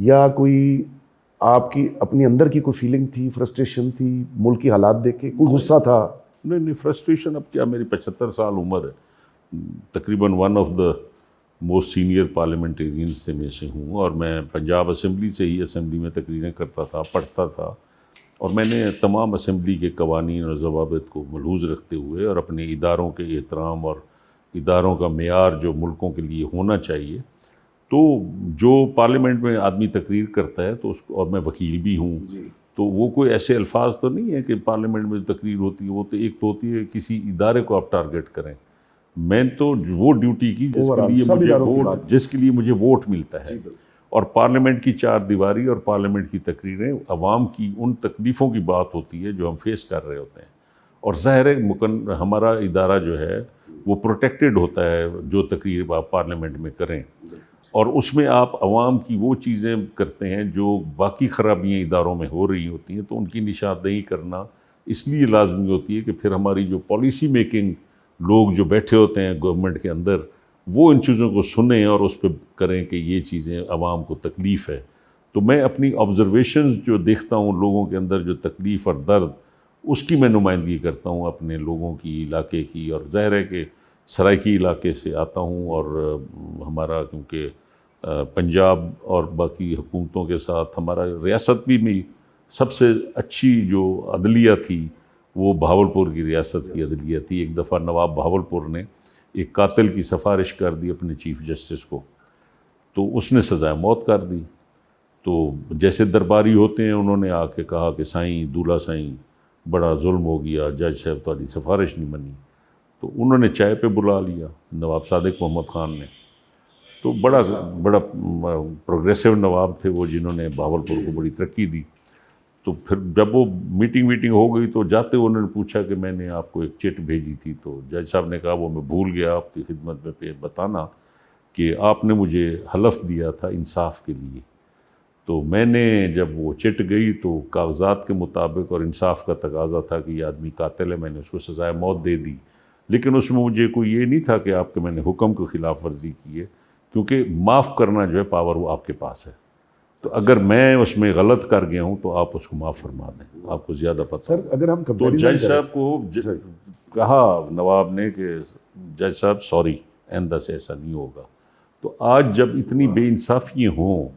یا کوئی آپ کی اپنی اندر کی کوئی فیلنگ تھی, فرسٹریشن تھی ملک کی حالات دیکھ کے, کوئی غصہ تھا؟ نہیں, فرسٹریشن اب کیا, میری 75 سال عمر ہے, تقریباً one of the most senior parliamentarians سے میں سے ہوں, اور میں پنجاب اسمبلی سے ہی اسمبلی میں تقریریں کرتا تھا, پڑھتا تھا, اور میں نے تمام اسمبلی کے قوانین اور ضوابط کو ملحوظ رکھتے ہوئے اور اپنے اداروں کے احترام اور اداروں کا معیار جو ملکوں کے لیے ہونا چاہیے, تو جو پارلیمنٹ میں آدمی تقریر کرتا ہے تو اس کو, اور میں وکیل بھی ہوں, تو وہ کوئی ایسے الفاظ تو نہیں ہے کہ پارلیمنٹ میں جو تقریر ہوتی ہے وہ تو ایک تو ہوتی ہے کسی ادارے کو آپ ٹارگٹ کریں. میں تو وہ ڈیوٹی کی جس کے لیے مجھے ووٹ ملتا ہے, اور پارلیمنٹ کی 4 دیواری اور پارلیمنٹ کی تقریریں عوام کی ان تکلیفوں کی بات ہوتی ہے جو ہم فیس کر رہے ہوتے ہیں, اور ظاہر ہے ہمارا ادارہ جو ہے وہ پروٹیکٹڈ ہوتا ہے جو تقریر آپ پارلیمنٹ میں کریں, اور اس میں آپ عوام کی وہ چیزیں کرتے ہیں جو باقی خرابیاں اداروں میں ہو رہی ہوتی ہیں, تو ان کی نشاندہی کرنا اس لیے لازمی ہوتی ہے کہ پھر ہماری جو پالیسی میکنگ لوگ جو بیٹھے ہوتے ہیں گورنمنٹ کے اندر, وہ ان چیزوں کو سنیں اور اس پہ کریں کہ یہ چیزیں عوام کو تکلیف ہے. تو میں اپنی آبزرویشنز جو دیکھتا ہوں لوگوں کے اندر جو تکلیف اور درد, اس کی میں نمائندگی کرتا ہوں اپنے لوگوں کی, علاقے کی, اور ظاہر ہے کہ سرائکی علاقے سے آتا ہوں, اور ہمارا کیونکہ پنجاب اور باقی حکومتوں کے ساتھ ہمارا ریاست بھی سب سے اچھی جو عدلیہ تھی وہ بہاولپور کی ریاست کی عدلیہ تھی. ایک دفعہ نواب بہاولپور نے ایک قاتل کی سفارش کر دی اپنے چیف جسٹس کو, تو اس نے سزائے موت کر دی. تو جیسے درباری ہوتے ہیں انہوں نے آ کے کہا کہ سائیں دولہ سائیں بڑا ظلم ہو گیا, جج صاحب تاری سفارش نہیں منی, تو انہوں نے چائے پہ بلا لیا نواب صادق محمد خان نے. تو بڑا پروگریسو نواب تھے وہ, جنہوں نے بہاولپور کو بڑی ترقی دی. تو پھر جب وہ میٹنگ ہو گئی تو جاتے انہوں نے پوچھا کہ میں نے آپ کو ایک چٹ بھیجی تھی, تو جج صاحب نے کہا وہ میں بھول گیا آپ کی خدمت میں بتانا کہ آپ نے مجھے حلف دیا تھا انصاف کے لیے. تو میں نے جب وہ چٹ گئی تو کاغذات کے مطابق اور انصاف کا تقاضا تھا کہ یہ آدمی قاتل ہے, میں نے اس کو سزائے موت دے دی, لیکن اس میں مجھے کوئی یہ نہیں تھا کہ آپ کے میں نے حکم کو خلاف ورزی کی ہے, کیونکہ معاف کرنا جو ہے پاور وہ آپ کے پاس ہے. تو اگر میں اس میں غلط کر گیا ہوں تو آپ اس کو معاف فرما دیں, آپ کو زیادہ پتہ. سر اگر ہم تو جج صاحب کو کہا نواب نے کہ جج صاحب سوری, آئندہ سے ایسا نہیں ہوگا. تو آج جب اتنی بے انصافیاں ہوں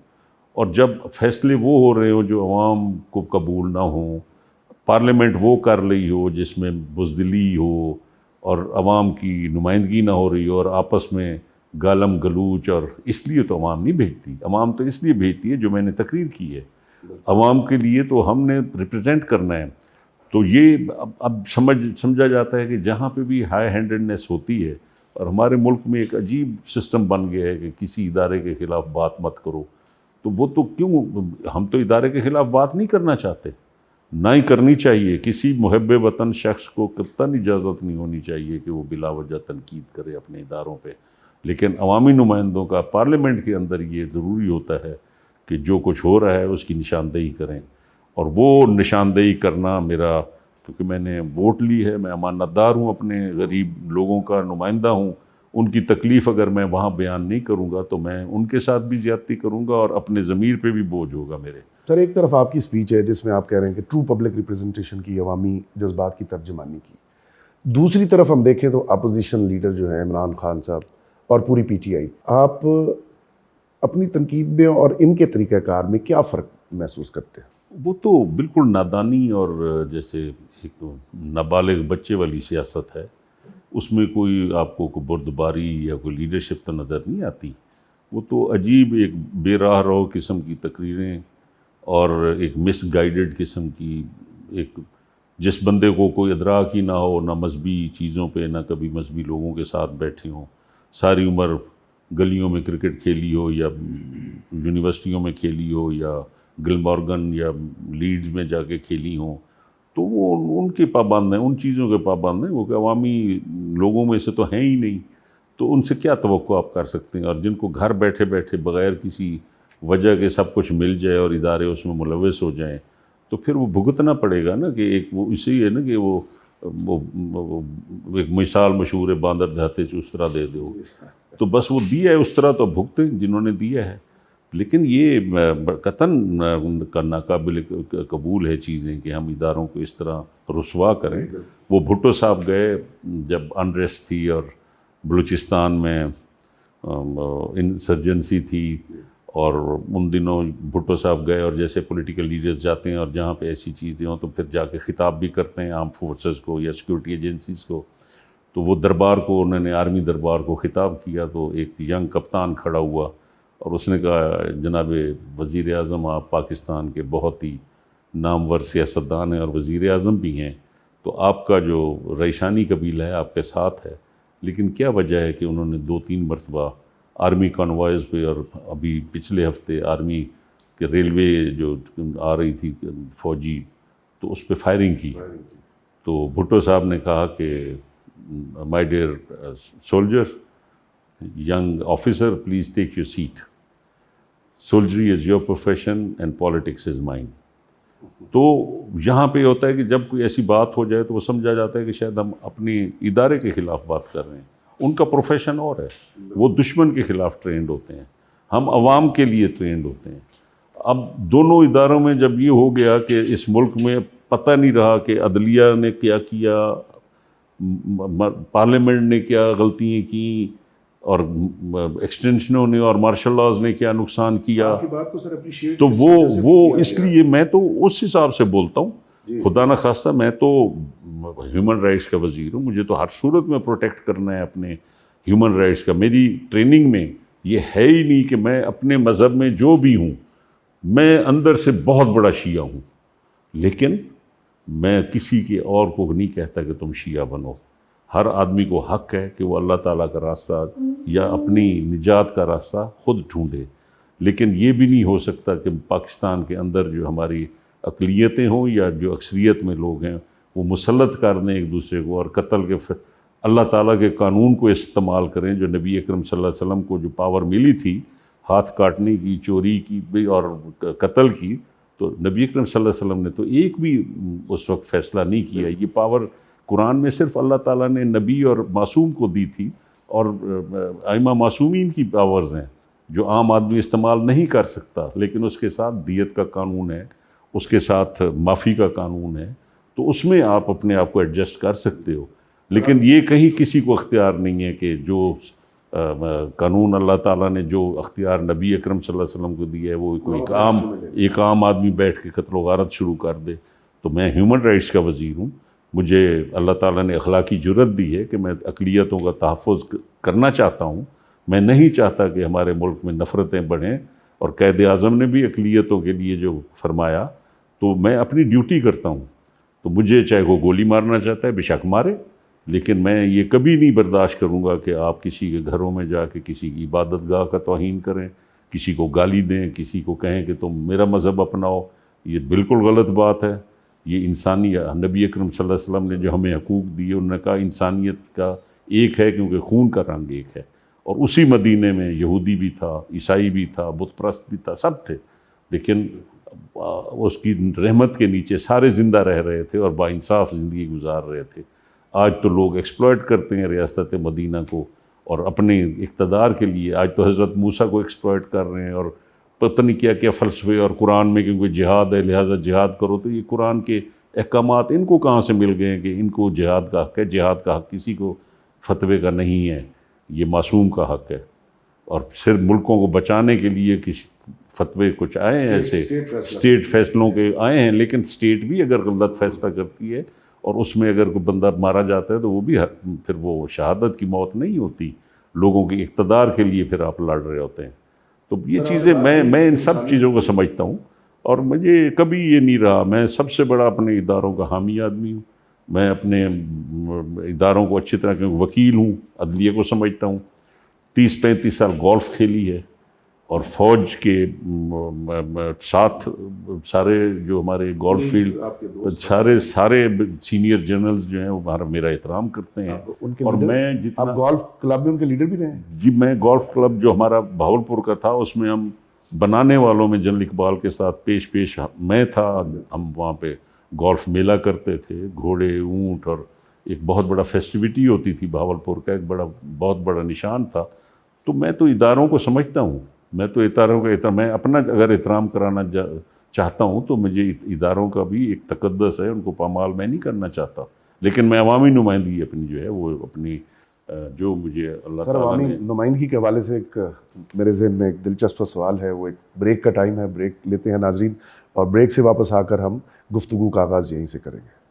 اور جب فیصلے وہ ہو رہے ہوں جو عوام کو قبول نہ ہوں, پارلیمنٹ وہ کر رہی ہو جس میں بزدلی ہو اور عوام کی نمائندگی نہ ہو رہی ہو, اور آپس میں گالم گلوچ, اور اس لیے تو عوام نہیں بھیجتی. عوام تو اس لیے بھیجتی ہے جو میں نے تقریر کی ہے, عوام کے لیے تو ہم نے ریپرزینٹ کرنا ہے. تو یہ اب سمجھا جاتا ہے کہ جہاں پہ بھی ہائی ہینڈڈنیس ہوتی ہے, اور ہمارے ملک میں ایک عجیب سسٹم بن گیا ہے کہ کسی ادارے کے خلاف بات مت کرو, تو وہ تو کیوں, ہم تو ادارے کے خلاف بات نہیں کرنا چاہتے, نہ ہی کرنی چاہیے. کسی محب وطن شخص کو قطعاً اجازت نہیں ہونی چاہیے کہ وہ بلا وجہ تنقید کرے اپنے اداروں پہ, لیکن عوامی نمائندوں کا پارلیمنٹ کے اندر یہ ضروری ہوتا ہے کہ جو کچھ ہو رہا ہے اس کی نشاندہی کریں. اور وہ نشاندہی کرنا میرا, کیونکہ میں نے ووٹ لی ہے, میں امانت دار ہوں, اپنے غریب لوگوں کا نمائندہ ہوں, ان کی تکلیف اگر میں وہاں بیان نہیں کروں گا تو میں ان کے ساتھ بھی زیادتی کروں گا اور اپنے ضمیر پہ بھی بوجھ ہوگا میرے. سر ایک طرف آپ کی سپیچ ہے جس میں آپ کہہ رہے ہیں کہ ٹرو پبلک ریپرزنٹیشن کی, عوامی جذبات کی ترجمانی کی. دوسری طرف ہم دیکھیں تو اپوزیشن لیڈر جو ہیں عمران خان صاحب اور پوری پی ٹی آئی, آپ اپنی تنقید میں اور ان کے طریقہ کار میں کیا فرق محسوس کرتے ہیں؟ وہ تو بالکل نادانی اور جیسے ایک نابالغ بچے والی سیاست ہے, اس میں کوئی آپ کو کوئی بردباری یا کوئی لیڈرشپ تو نظر نہیں آتی. وہ تو عجیب ایک بے راہ رو قسم کی تقریریں اور ایک مس گائیڈڈ قسم کی, ایک جس بندے کو کوئی ادراک ہی نہ ہو, نہ مذہبی چیزوں پہ, نہ کبھی مذہبی لوگوں کے ساتھ بیٹھے ہوں, ساری عمر گلیوں میں کرکٹ کھیلی ہو یا یونیورسٹیوں میں کھیلی ہو یا گلمارگن یا لیڈز میں جا کے کھیلی ہوں, تو وہ ان کے پابند ہیں, ان چیزوں کے پابند ہیں. وہ کہ عوامی لوگوں میں سے تو ہیں ہی نہیں, تو ان سے کیا توقع آپ کر سکتے ہیں؟ اور جن کو گھر بیٹھے بیٹھے بغیر کسی وجہ کے سب کچھ مل جائے اور ادارے اس میں ملوث ہو جائیں, تو پھر وہ بھگتنا پڑے گا نا. کہ ایک وہ اسی ہے نا کہ وہ ایک مثال مشہور ہے, باندر دہاتے اس طرح دے دو, تو بس وہ دیا ہے اس طرح تو بھگتے جنہوں نے دیا ہے. لیکن یہ قطعاً کا ناقابل قبول ہے چیزیں کہ ہم اداروں کو اس طرح رسوا کریں. وہ بھٹو صاحب گئے جب انریسٹ تھی اور بلوچستان میں انسرجنسی تھی، اور ان دنوں بھٹو صاحب گئے، اور جیسے پولیٹیکل لیڈرز جاتے ہیں اور جہاں پہ ایسی چیزیں ہوں تو پھر جا کے خطاب بھی کرتے ہیں آرم فورسز کو یا سیکورٹی ایجنسیز کو. تو وہ دربار کو، انہوں نے آرمی دربار کو خطاب کیا، تو ایک ینگ کپتان کھڑا ہوا اور اس نے کہا جناب وزیر اعظم، آپ پاکستان کے بہت ہی نامور سیاستدان ہیں اور وزیر اعظم بھی ہیں، تو آپ کا جو ریشانی قبیلہ ہے آپ کے ساتھ ہے، لیکن کیا وجہ ہے کہ انہوں نے 2-3 مرتبہ آرمی کانوائز پہ، اور ابھی پچھلے ہفتے آرمی کے ریلوے جو آ رہی تھی فوجی، تو اس پہ فائرنگ کی. تو بھٹو صاحب نے کہا کہ my dear soldier, young officer, please take your seat. Soldiery is your profession and politics is mine. تو یہاں پہ ہوتا ہے کہ جب کوئی ایسی بات ہو جائے تو وہ سمجھا جاتا ہے کہ شاید ہم اپنی ادارے کے خلاف بات کر رہے ہیں. ان کا پروفیشن اور ہے، وہ دشمن کے خلاف ٹرینڈ ہوتے ہیں، ہم عوام کے لیے ٹرینڈ ہوتے ہیں. اب دونوں اداروں میں جب یہ ہو گیا کہ اس ملک میں پتہ نہیں رہا کہ عدلیہ نے کیا کیا، پارلیمنٹ نے کیا غلطیاں کیں، اور ایکسٹینشنوں نے اور مارشل لاز نے کیا نقصان کیا، تو وہ اس لیے میں تو اس حساب سے بولتا ہوں. خدا نہ خواستہ میں تو ہیومن رائٹس کا وزیر ہوں، مجھے تو ہر صورت میں پروٹیکٹ کرنا ہے اپنے ہیومن رائٹس کا. میری ٹریننگ میں یہ ہے ہی نہیں کہ میں اپنے مذہب میں جو بھی ہوں، میں اندر سے بہت بڑا شیعہ ہوں، لیکن میں کسی کے اور کو نہیں کہتا کہ تم شیعہ بنو. ہر آدمی کو حق ہے کہ وہ اللہ تعالیٰ کا راستہ یا اپنی نجات کا راستہ خود ڈھونڈے. لیکن یہ بھی نہیں ہو سکتا کہ پاکستان کے اندر جو ہماری اقلیتیں ہوں یا جو اکثریت میں لوگ ہیں وہ مسلط کر دیں ایک دوسرے کو، اور قتل کے اللہ تعالیٰ کے قانون کو استعمال کریں، جو نبی اکرم صلی اللہ علیہ وسلم کو جو پاور ملی تھی ہاتھ کاٹنے کی، چوری کی بھی اور قتل کی، تو نبی اکرم صلی اللہ علیہ وسلم نے تو ایک بھی اس وقت فیصلہ نہیں کیا. یہ پاور قرآن میں صرف اللہ تعالیٰ نے نبی اور معصوم کو دی تھی، اور ائمہ معصومین کی پاورز ہیں جو عام آدمی استعمال نہیں کر سکتا. لیکن اس کے ساتھ دیت کا قانون ہے، اس کے ساتھ معافی کا قانون ہے، تو اس میں آپ اپنے آپ کو ایڈجسٹ کر سکتے ہو. لیکن یہ کہیں کسی کو اختیار نہیں ہے کہ جو قانون اللہ تعالیٰ نے جو اختیار نبی اکرم صلی اللہ علیہ وسلم کو دیا ہے وہ کوئی ایک عام آدمی بیٹھ کے قتل و غارت شروع کر دے. تو میں ہیومن رائٹس کا وزیر ہوں، مجھے اللہ تعالیٰ نے اخلاقی جرت دی ہے کہ میں اقلیتوں کا تحفظ کرنا چاہتا ہوں. میں نہیں چاہتا کہ ہمارے ملک میں نفرتیں بڑھیں، اور قائد اعظم نے بھی اقلیتوں کے لیے جو فرمایا، تو میں اپنی ڈیوٹی کرتا ہوں. تو مجھے چاہے وہ گولی مارنا چاہتا ہے بے شک مارے، لیکن میں یہ کبھی نہیں برداشت کروں گا کہ آپ کسی کے گھروں میں جا کے کسی کی عبادت گاہ کا توہین کریں، کسی کو گالی دیں، کسی کو کہیں کہ تم میرا مذہب اپناؤ. یہ بالکل غلط بات ہے. یہ انسانی نبی اکرم صلی اللہ علیہ وسلم نے جو ہمیں حقوق دیے، انہوں نے کہا انسانیت کا ایک ہے کیونکہ خون کا رنگ ایک ہے. اور اسی مدینے میں یہودی بھی تھا، عیسائی بھی تھا، بت پرست بھی تھا، سب تھے، لیکن اس کی رحمت کے نیچے سارے زندہ رہ رہے تھے اور باانصاف زندگی گزار رہے تھے. آج تو لوگ ایکسپلائٹ کرتے ہیں ریاست مدینہ کو اور اپنے اقتدار کے لیے. آج تو حضرت موسیٰ کو ایکسپلائٹ کر رہے ہیں، اور پتہ نہیں کیا کیا فلسفے، اور قرآن میں کیونکہ جہاد ہے لہٰذا جہاد کرو. تو یہ قرآن کے احکامات ان کو کہاں سے مل گئے ہیں کہ ان کو جہاد کا حق ہے؟ جہاد کا حق کسی کو فتوے کا نہیں ہے، یہ معصوم کا حق ہے. اور صرف ملکوں کو بچانے کے لیے کسی فتوے کچھ آئے ہیں ایسے اسٹیٹ فیصلوں کے آئے ہیں، لیکن اسٹیٹ بھی اگر غلط فیصلہ کرتی ہے اور اس میں اگر کوئی بندہ مارا جاتا ہے تو وہ بھی پھر وہ شہادت کی موت نہیں ہوتی، لوگوں کے اقتدار کے لیے پھر آپ لڑ رہے ہوتے ہیں. تو یہ چیزیں میں ان سب چیزوں کو سمجھتا ہوں، اور مجھے کبھی یہ نہیں رہا. میں سب سے بڑا اپنے اداروں کا حامی آدمی ہوں. میں اپنے اداروں کو اچھی طرح وکیل ہوں، عدلیہ کو سمجھتا ہوں. 30-35 سال گولف کھیلی ہے، اور فوج کے ساتھ سارے جو ہمارے گولف فیلڈ سارے سینئر جنرلز جو ہیں وہ میرا احترام کرتے ہیں. اور میں جتنا آپ گولف کلب میں ان کے لیڈر بھی رہے ہیں؟ جی، میں گولف کلب جو ہمارا بہاولپور کا تھا اس میں ہم بنانے والوں میں جنرل اقبال کے ساتھ پیش میں تھا. ہم وہاں پہ گولف میلہ کرتے تھے، گھوڑے، اونٹ، اور ایک بہت بڑا فیسٹیوٹی ہوتی تھی بہاولپور کا، ایک بہت بڑا نشان تھا. تو میں تو اداروں کو سمجھتا ہوں. میں تو اداروں کا احترام، میں اپنا اگر احترام کرانا چاہتا ہوں تو مجھے اداروں کا بھی ایک تقدس ہے، ان کو پامال میں نہیں کرنا چاہتا، لیکن میں عوامی نمائندگی اپنی جو ہے وہ اپنی جو مجھے اللہ سر تعالیٰ عوامی نے نمائندگی کے حوالے سے ایک میرے ذہن میں ایک دلچسپ سوال ہے، وہ ایک بریک کا ٹائم ہے، بریک لیتے ہیں ناظرین، اور بریک سے واپس آ کر ہم گفتگو کا آغاز یہیں سے کریں گے۔